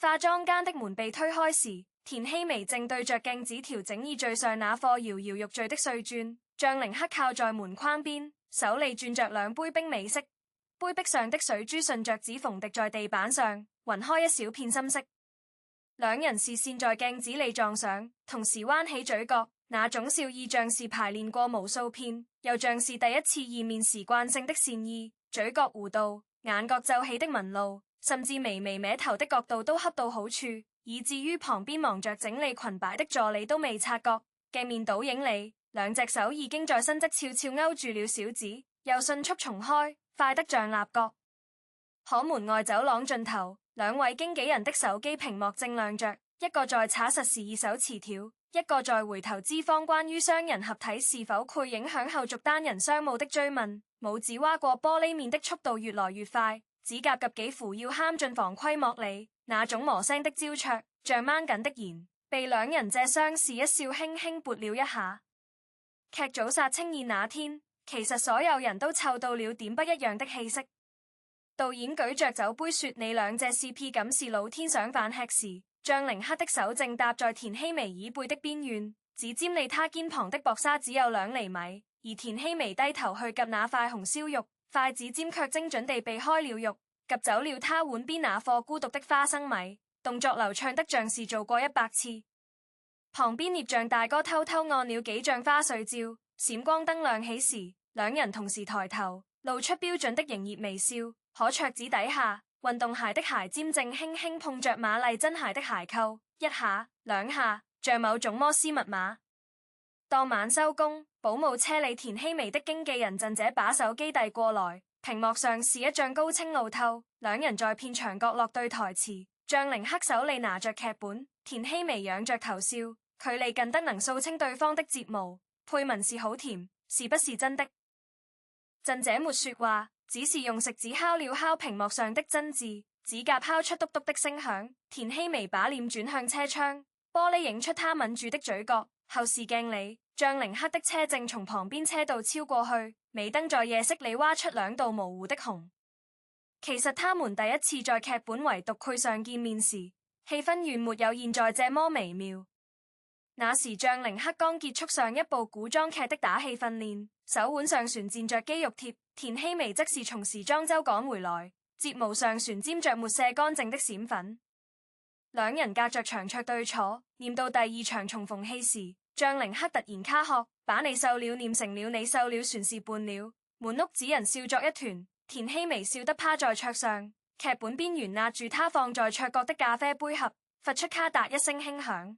化妝間的門被推開時，田曦薇正對着鏡子調整已綴上那顆搖搖欲墜的碎鑽。張凌克靠在門框邊，手裏轉着兩杯冰美式，杯壁上的水珠順着指縫滴在地板上，暈開一小片深色。兩人視線在鏡子裏撞上，同時彎起嘴角，那種笑意像是排練過無數遍，又像是第一次見面時慣性的善意。嘴角弧度、眼角皺起的紋路，甚至微微歪頭的角度都恰到好處，以至於旁邊忙着整理裙擺的助理都未察覺。鏡面倒影裏，兩隻手已經在身側悄悄勾住了小指，又迅速重開，快得像蠟角。可門外走廊盡頭，兩位經紀人的手機屏幕正亮着，一個在查實時二手詞條，一個在回頭資方關於雙人合體是否會影響後續單人商務的追問。拇指劃過玻璃面的速度越來越快，指甲及幾乎要嵌進防窺膜裏，那種磨聲的焦灼，像掹緊的弦，被兩人借相視一笑輕輕撥了一下。劇組殺青宴那天，其實所有人都湊到了點不一樣的氣息。導演舉着酒杯說：你兩隻 CP 感是老天想飯吃時，張凌克的手正搭在田曦薇椅背的邊緣，只沾你他肩膀的薄紗只有2厘米。而田曦薇低頭去夾那塊紅燒肉，筷子尖卻精準地避開了肉，夾走了他碗邊那顆孤獨的花生米，動作流暢得像是做過100次。旁邊聶像大哥偷偷按了幾張花絮照，閃光燈亮起時，兩人同時抬頭，露出標準的營業微笑。可桌子底下，運動鞋的鞋尖正輕輕碰着瑪麗珍鞋的鞋扣，一下兩下，像某種摩斯密碼。當晚收工，保姆車裏田曦薇的經紀人陣這把手機遞過來，屏幕上是一張高清路透，兩人在片場角落對台詞。張凌克手裏拿着劇本，田曦薇仰着頭笑，距離近得能掃清對方的睫毛。配文是好甜，是不是真的？陣這沒說話，只是用食指敲了敲屏幕上的真字，指甲敲出篤篤的聲響。田曦薇把臉轉向車窗，玻璃映出她抿住的嘴角。後視鏡裏，張凌克的車正從旁邊車道超過去，尾燈在夜色裏挖出2道模糊的紅。其實他們第一次在劇本唯獨配上見面時，氣氛遠沒有現在這麼微妙。那時張凌克剛結束上一部古裝劇的打戲訓練，手腕上旋轉着肌肉貼，田曦薇則是從時裝周趕回來，睫毛上旋沾着沒卸乾淨的閃粉。兩人隔着長桌對坐，念到第2場重逢戲時，張凌克突然卡殼，把你瘦了念成了你瘦了，船事半了。滿屋子人笑作一團，田曦薇笑得趴在桌上，劇本邊緣壓住他放在桌角的咖啡杯盒，發出咔嗒一聲輕響。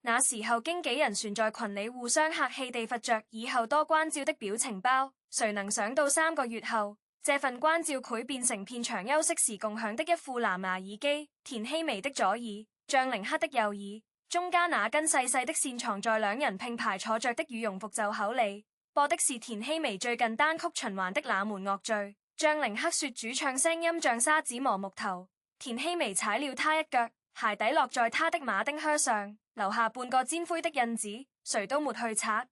那時候經紀人旋在群裏互相客氣地發着以後多關照的表情包，誰能想到3個月後，這份關照會變成片場休息時共享的一副藍牙耳機。田曦薇的左耳，張凌克的右耳，中間那根細細的線藏在兩人並排坐着的羽絨服袖口裏，播的是田曦薇最近單曲循環的那門樂序。張凌克說主唱聲音像沙子磨木頭，田曦薇踩了他一腳，鞋底落在他的馬丁靴上，留下半個煎灰的印子，誰都沒去擦。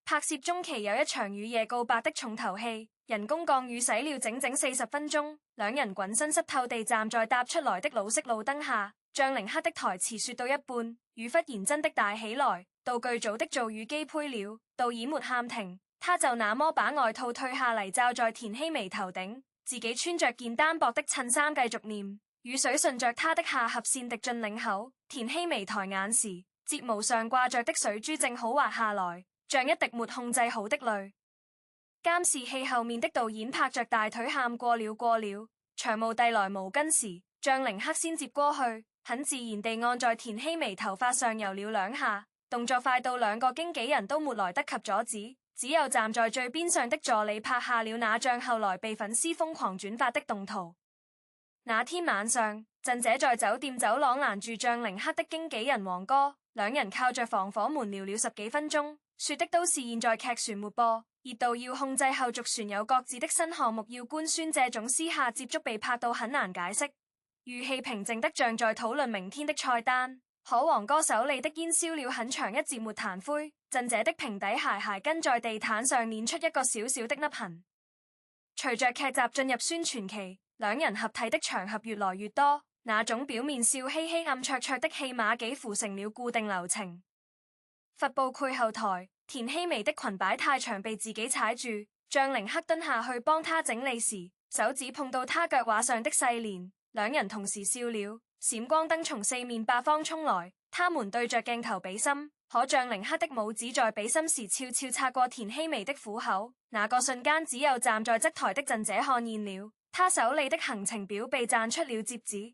拍攝中期有一場雨夜告白的重頭戲，人工降雨洗了整整40分鐘，兩人滾身濕透地站在搭出來的老式路燈下。張凌克的台詞說到一半，雨忽然真的大起來，道具組的造雨機呸了，導演沒喊停，他就那麼把外套退下嚟罩在田曦薇頭頂，自己穿着件單薄的襯衫繼續念。雨水順着他的下頜線滴進領口，田曦薇抬眼時，睫毛上掛着的水珠正好滑下來，像一滴沒控制好的淚。監視器後面的導演拍着大腿喊過了。場務遞來毛巾時，張凌克先接過去，很自然地按在田曦薇頭髮上游了2下，動作快到2個經紀人都沒來得及阻止，只有站在最邊上的助理拍下了那張後來被粉絲瘋狂轉發的動圖。那天晚上，陣姐在酒店走廊攔住張凌克的經紀人黃哥，兩人靠着防火門聊了10幾分鐘，說的都是現在劇船沒播，熱度要控制，後續船有各自的新項目要官宣，這種私下接觸被拍到很難解釋。語氣平靜得像在討論明天的菜單，可黃哥手裏的煙燒了很長一截沒彈灰，陣姐的平底鞋跟在地毯上碾出一個小小的凹痕。隨着劇集進入宣傳期，兩人合體的場合越來越多，那種表面笑嘻嘻暗戳戳的戲碼幾乎成了固定流程。發布會後台，田曦薇的裙擺太長被自己踩住，將寧克蹲下去幫她整理時，手指碰到她腳踝上的細連，兩人同時笑了。閃光燈從四面八方衝來，他們對着鏡頭比心，可將寧克的拇指在比心時悄悄擦過田曦薇的虎口，那個瞬間只有站在側台的陣姐看見了，他手裏的行程表被讚出了摺紙。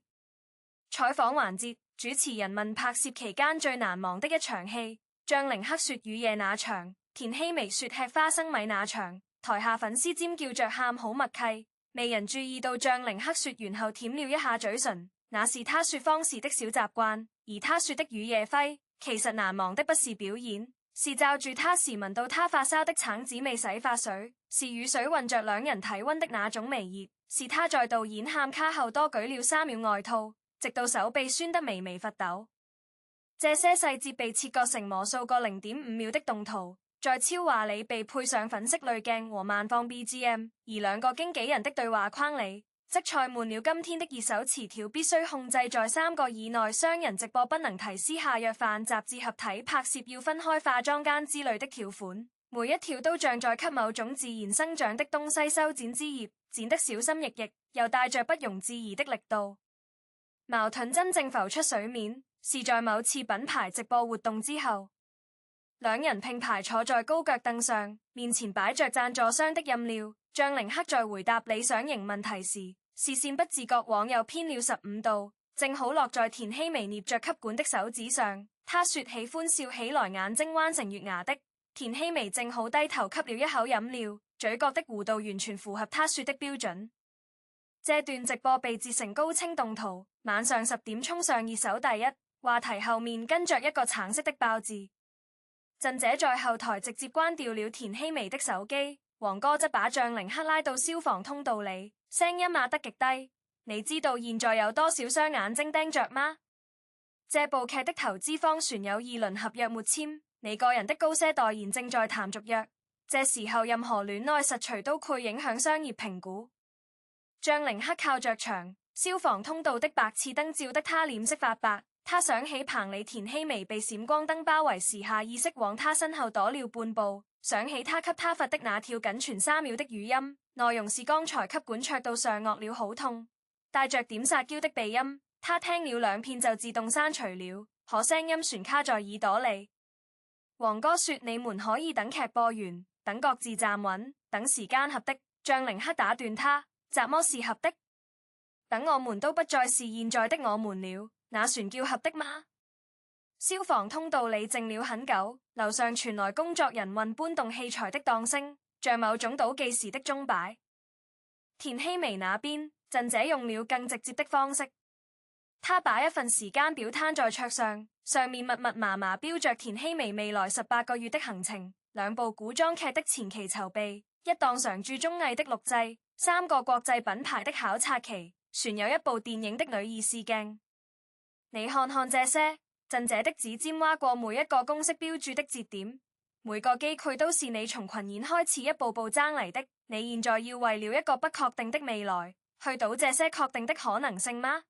採訪環節，主持人問拍攝期間最難忘的一場戲，張寧克說雨夜那場，田曦薇說吃花生米那場，台下粉絲尖叫着喊好默契，未人注意到張寧克說完後舔了一下嘴唇，那是他說謊時的小習慣，而他說的雨夜輝，其實難忘的不是表演，是罩住他時聞到他發燒的橙子味洗髮水，是雨水混着兩人體溫的那種微熱，是他在導演喊卡後多舉了3秒外套，直到手臂酸得微微發抖。這些細節被切割成無數個0.5秒的動圖，在超華里被配上粉色濾鏡和慢放 BGM， 而兩個經紀人的對話框裡，則塞滿了今天的熱搜詞條，必須控制在3個以內，雙人直播不能提私下約飯、雜誌合體拍攝要分開化妝間之類的條款，每一條都像在給某種自然生長的東西修剪枝葉，剪得小心翼翼，又帶着不容置疑的力度。矛盾真正浮出水面，是在某次品牌直播活動之後，兩人並排坐在高腳凳上，面前擺着贊助商的飲料。張寧克在回答理想型問題時，視線不自覺往右偏了15度，正好落在田曦薇捏着吸管的手指上。他說喜歡笑起來眼睛彎成月牙的，田曦薇正好低頭吸了一口飲料，嘴角的弧度完全符合他說的標準。這段直播被截成高清動圖，晚上10點衝上熱搜第一，話題後面跟着一個橙色的爆字。陣姐在後台直接關掉了田曦薇的手機，黃哥則把張寧克拉到消防通道裡，聲音壓得極低。你知道現在有多少雙眼睛盯着嗎？這部劇的投資方船有2輪合約沒簽，你個人的高些代言正在談續約，這時候任何戀愛實錘都會影響商業評估。張寧克靠着牆，消防通道的白熾燈照得他臉色發白。他想起棚裡田曦薇被閃光燈包圍時，下意識往他身後躲了半步，想起他給他發的那條僅存3秒的語音，內容是剛才吸管戳到上顎了好痛，帶着點撒嬌的鼻音。他聽了2遍就自動刪除了，可聲音旋卡在耳朵裡。黃哥說你們可以等劇播完，等各自站穩，等時間合的。張寧克打斷他，怎麼是合的？等我們都不再是現在的我們了，那船叫合的嗎？消防通道裡靜了很久，樓上傳來工作人員搬動器材的檔聲，像某種倒計時的鐘擺。田曦薇那邊，陣姐用了更直接的方式，他把一份時間表攤在桌上，上面密密麻麻標着田曦薇未來18個月的行程，2部古裝劇的前期籌備，1檔常駐綜藝的錄製，3個國際品牌的考察期，船有1部電影的女二試鏡。你看看這些，陣姐的指尖劃過每一個公式標注的節點，每個機會都是你從群演開始一步步爭嚟的。你現在要為了一個不確定的未來，去賭這些確定的可能性嗎？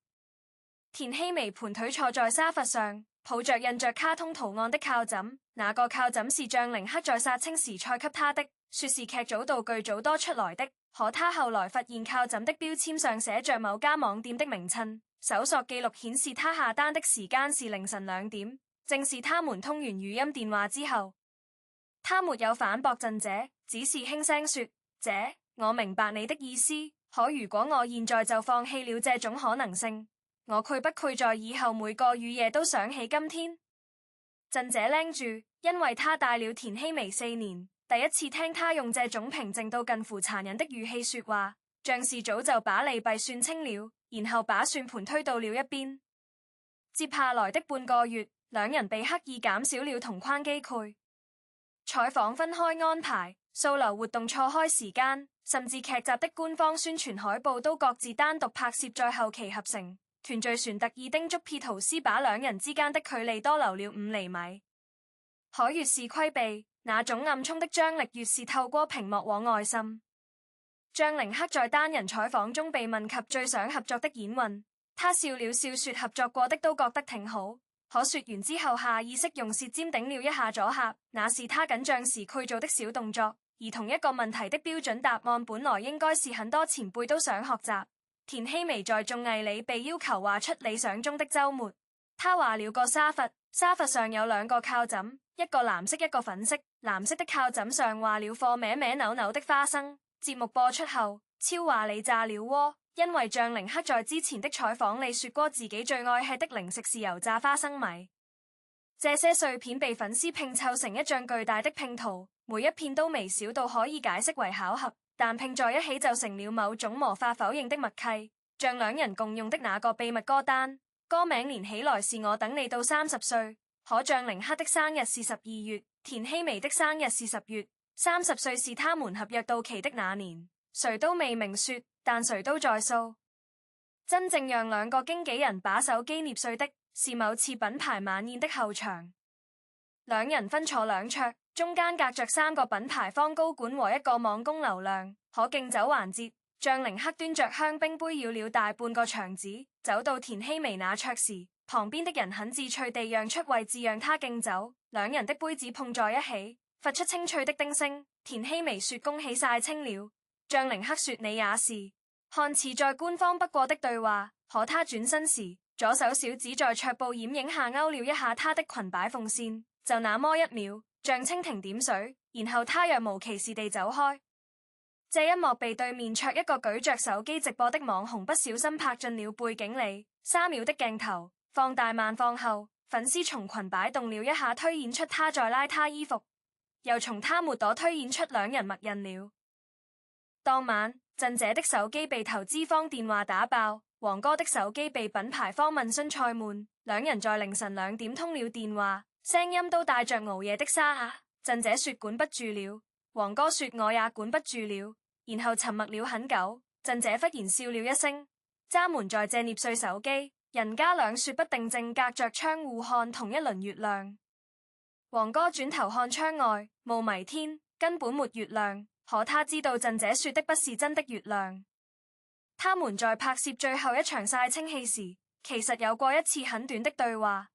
田曦薇盤腿坐在沙發上，抱着印着卡通圖案的靠枕，那個靠枕是張寧克在殺青時塞給他的，說是劇組道具組多出來的。可他後來發現靠枕的標籤上寫着某家網店的名稱，搜索記錄顯示他下單的時間是凌晨2點，正是他們通完語音電話之後。他沒有反駁陣姐，只是輕聲說：姐，我明白你的意思，可如果我現在就放棄了這種可能性，我愧不愧在以後每個雨夜都想起今天？陣姐拎住，因為他帶了田曦薇4年，第一次聽他用這種平靜到近乎殘忍的語氣說話，像是早就把利弊算清了，然後把算盤推到了一邊。接下來的半個月，兩人被刻意減少了同框機會，採訪分開安排，掃樓活動錯開時間，甚至劇集的官方宣傳海報都各自單獨拍攝，在後期合成。團聚船特意叮囑皮圖斯把兩人之間的距離多留了5厘米。可越是規避，那種暗衝的張力越是透過屏幕往外滲。張寧克在單人採訪中被問及最想合作的演員，他笑了笑說合作過的都覺得挺好，可說完之後下意識用舌尖頂了一下左下，那是他緊張時佢做的小動作。而同一個問題的標準答案本來應該是很多前輩都想學習。田希薇在綜藝裡被要求畫出理想中的週末，他畫了個沙發，沙發上有兩個靠枕，一個藍色一個粉色，藍色的靠枕上畫了顆歪歪扭扭的花生。節目播出後，超話你炸了鍋，因為張凌克在之前的採訪裡說過自己最愛吃的零食是油炸花生米。這些碎片被粉絲拼湊成一張巨大的拼圖，每一片都微小到可以解釋為巧合，但拼在一起就成了某種無法否認的默契，像兩人共用的那個秘密歌單。歌名連起來是我等你到30歲，可張凌克的生日是12月，田希薇的生日是10月，30歲是他們合約到期的那年，誰都未明說，但誰都在數。真正讓兩個經紀人把手機捏碎的是某次品牌晚宴的後場，兩人分坐兩桌，中間隔着3個品牌方高管和一個網工流量。可敬酒環節，張凌克端着香檳杯繞了大半個場子，走到田希薇那桌時，旁邊的人很智趣地讓出位置讓他敬酒，兩人的杯子碰在一起，發出清脆的叮聲。田希薇說恭喜晒清了，張凌克說你也是，看似再官方不過的對話，可他轉身時，左手小指在桌布掩影下勾了一下她的裙擺縫線，就那麼1秒，像蜻蜓點水，然後他若無其事地走開。這一幕被對面桌一個舉着手機直播的網紅不小心拍進了背景裡，3秒的鏡頭放大慢放後，粉絲從裙擺動了一下推演出他在拉她衣服，又從他沒躲推演出兩人默認了。當晚，鎮姐的手機被投資方電話打爆，黃哥的手機被品牌方問詢塞滿，兩人在凌晨2點通了電話，聲音都帶着熬夜的沙啞。鎮姐說管不住了，黃哥說我也管不住了，然後沉默了很久。鎮姐忽然笑了一聲，渣門在這捏碎手機，人家倆說不定正隔着窗戶看同一輪月亮。黃哥轉頭看窗外，霧迷天，根本沒月亮。可他知道鎮姐說的不是真的月亮。他們在拍攝最後一場曬清戲時，其實有過一次很短的對話。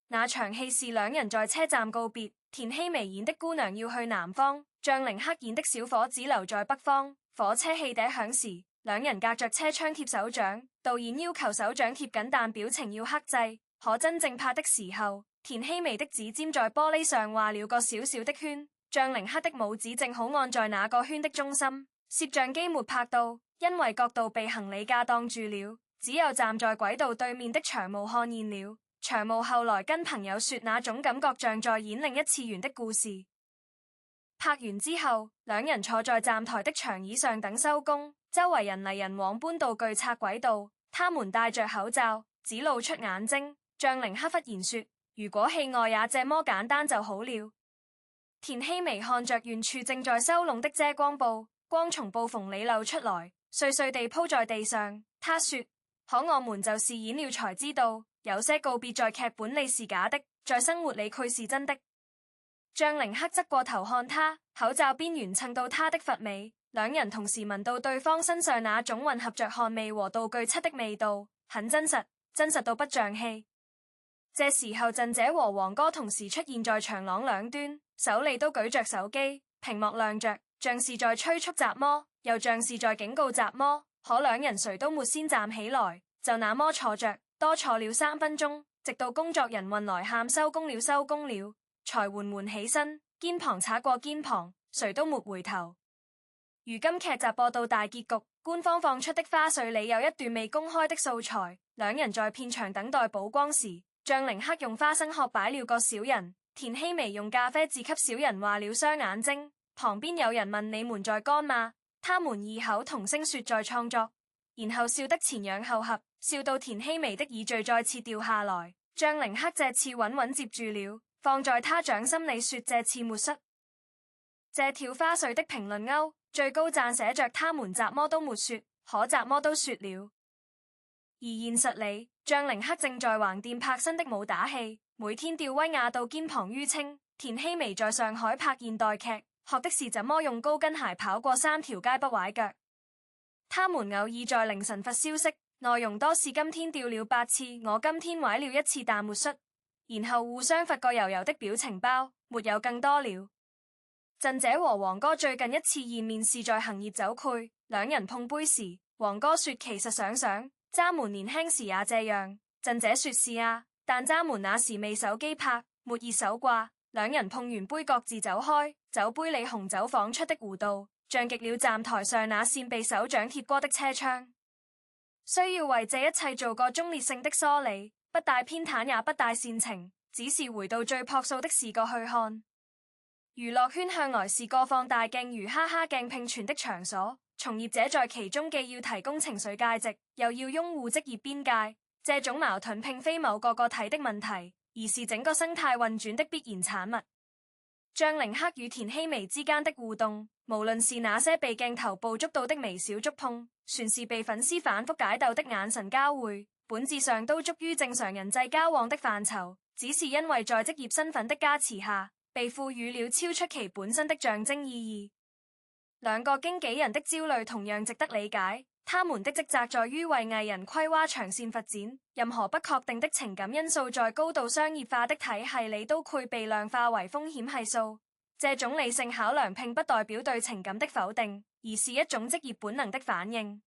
那場戲是兩人在車站告別，田希薇演的姑娘要去南方，張凌克演的小伙子留在北方。火車汽笛響時，兩人隔着車窗貼手掌，導演要求手掌貼緊，但表情要克制。可真正拍的時候，田希薇的指尖在玻璃上畫了個小小的圈，張凌克的拇指正好按在那個圈的中心。攝像機沒拍到，因為角度被行李架擋住了，只有站在軌道對面的長務看見了。長務後來跟朋友說，那種感覺像在演另一次元的故事。拍完之後，兩人坐在站台的長椅上等收工，周圍人來人往搬道具拆軌道，他們戴着口罩，只露出眼睛。張凌克忽然說，如果戲外也這麼簡單就好了。田希薇看着遠處正在收攏的遮光布，光從布縫裡漏出來，碎碎地鋪在地上。他說，可我們就是演了才知道，有些告別在劇本裡是假的，在生活裡卻是真的。張凌克側過頭看他，口罩邊緣蹭到他的髮尾，兩人同時聞到對方身上那種混合着汗味和道具漆的味道，很真實，真實到不像戲。這時候鎮姐和黃哥同時出現在長廊兩端，手裡都舉着手機，屏幕亮着，像是在催促雜魔，又像是在警告雜魔。可兩人誰都沒先站起來，就那麼坐着，多坐了3分鐘，直到工作人員來喊收工了收工了，才緩緩起身，肩膀擦過肩膀，誰都沒回頭。如今劇集播到大結局，官方放出的花絮裡有一段未公開的素材，兩人在片場等待曝光時，張凌克用花生殼擺了個小人，田希薇用咖啡字給小人畫了雙眼睛。旁邊有人問你們在幹嘛，他們異口同聲說在創作，然後笑得前仰後合，笑到田希薇的耳墜再次掉下來。張凌克這次穩穩接住了，放在他掌心裡說這次沒失。這條花絮的評論勾最高讚寫着他們雜麼都沒說，可雜麼都說了。而現實裡，張凌克正在橫店拍新的武打戲，每天吊威亞到肩膀淤青。田希薇在上海拍現代劇，學的是怎麼用高跟鞋跑過3條街不崴腳。他們偶爾在凌晨發消息，內容多是今天掉了8次，我今天崴了1次但沒摔，然後互相發個油油的表情包，沒有更多了。震姐和黃哥最近一次見面是在行業酒會，兩人碰杯時，黃哥說其實想，渣們年輕時也這樣。震姐說是啊，但渣們那時未手機拍，沒熱手掛，兩人碰完杯各自走開，酒杯裏紅酒晃出的弧度，像極了站台上那扇被手掌貼過的車窗。需要為這一切做個中立性的梳理，不帶偏袒也不帶煽情，只是回到最樸素的視覺去看。娛樂圈向來是個放大鏡如哈哈鏡拼存的場所，從業者在其中既要提供情緒價值，又要擁護職業邊界，這種矛盾並非某個個體的問題，而是整個生態運轉的必然產物。張凌赫與田曦薇之間的互動，無論是那些被鏡頭捕捉到的微小觸碰，全是被粉絲反覆解鬥的眼神交匯，本質上都屬於正常人際交往的範疇，只是因為在職業身份的加持下，被賦予了超出其本身的象徵意義。兩個經紀人的焦慮同樣值得理解，他們的職責在於為藝人規劃長線發展，任何不確定的情感因素在高度商業化的體系裏都會被量化為風險係數。這種理性考量並不代表對情感的否定，而是一種職業本能的反應。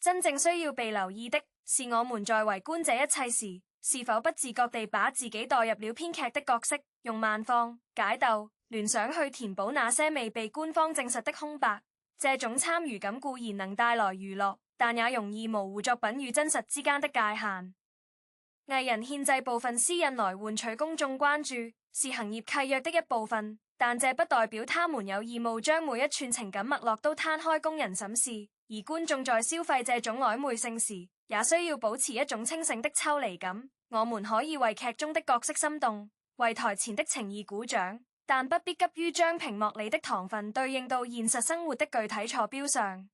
真正需要被留意的是，我們在圍觀這一切時，是否不自覺地把自己代入了編劇的角色，用慢放、解鬥、聯想去填補那些未被官方證實的空白。這種參與感固然能帶來娛樂，但也容易模糊作品與真實之間的界限。藝人獻祭部分私隱來換取公眾關注，是行業契約的一部分，但這不代表他們有義務將每一串情感脈絡都攤開供人審視。而觀眾在消費這種曖昧性時，也需要保持一種清醒的抽離感。我們可以為劇中的角色心動，為台前的情誼鼓掌，但不必急於將屏幕裏的糖分對應到現實生活的具體坐標上。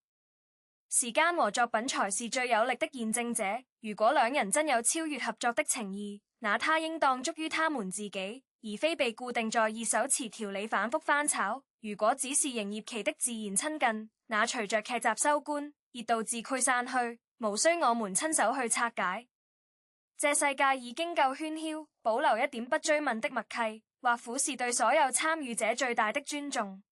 時間和作品才是最有力的驗證者。如果兩人真有超越合作的情誼，那它應當足於他們自己，而非被固定在二手詞條裏反覆翻炒。如果只是營業期的自然親近，那隨着劇集收官，熱度自潰散去，無需我們親手去拆解。這世界已經夠喧囂，保留一點不追問的默契，或乎是對所有參與者最大的尊重。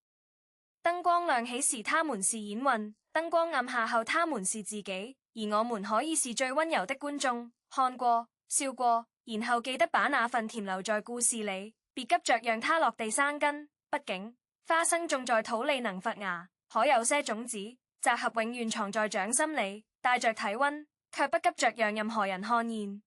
燈光亮起時，他們是演員；燈光暗下後，他們是自己。而我們可以是最溫柔的觀眾，看過、笑過，然後記得把那份甜留在故事裏，別急着讓它落地生根。畢竟花生種在土裏能發芽，可有些種子雜合永遠藏在掌心裏，帶着體溫，卻不急着讓任何人看見。